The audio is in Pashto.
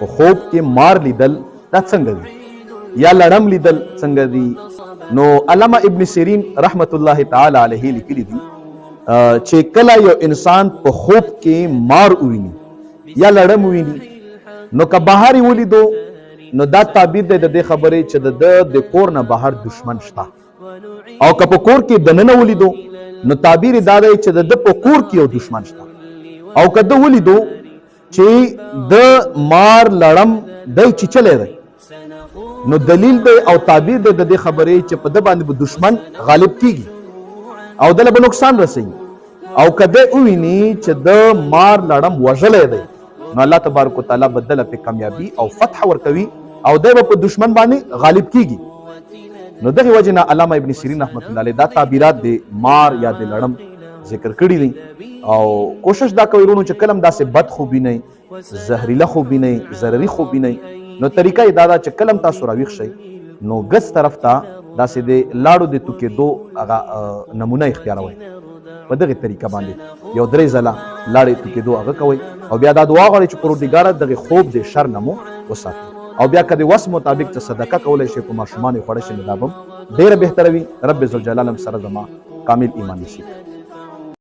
په خوب کې مار لیدل دا څنګه دي یا لړم لیدل څنګه دي؟ نو علامه ابن سیرین رحمت الله تعالی علیه لیکلی دي چې کله یو انسان په خوب کې مار وویني یا لړم وویني نو که بهر یې ولیدو نو دا تعبیر دی د دې خبرې چې د کور نه بهر دشمن شته، او که په کور کې دننه ولیدو نو تعبیر دا دی چې د په کور کې یو دشمن شته، او که د ولیدو چې د مار لړم دی چیچلی دی نو دلیل دی او تعبیر دی د دې خبرې چې په ده باندې به دشمن غالب کیږي او دله به نقصان رسوي، او که دی وویني چې د مار لړم وژلی دی نو الله تبارک وتعالی به دله پې کامیابي او فتح ورکوي او دی به په دشمن باندې غالب کیږي. نو دغه وجه نه علامه ابن سیرین رحمت الله علیه دا تعبیرات د مار یا د لړم ذکر کړي دي، او کوشش دا کوي ورونو چې کلم داسې بد خوبي نه زهریله خوبي نه ضرري خوبي نه، نو طریقه یې دا ده چې کلم تاسو راویښ شئ نو ګس طرف ته داسې د لاړو د توکېدو هغه نمونه اختیاروئ، په دغه طریقه باندې یو 3 ځله لاړې توکېدو هغه کوئ، او بیا دا دعا غواړئ چې پروردګاره دغه خوب د شر نه مو وساتي، او بیا که د وس مطابق څه صدقه کولی شئ په ماشومانو یې خوړی شئ نو دا به ډېره بهتره وي. رب ذوالجلال هم سره زما کامل ایمان نصیب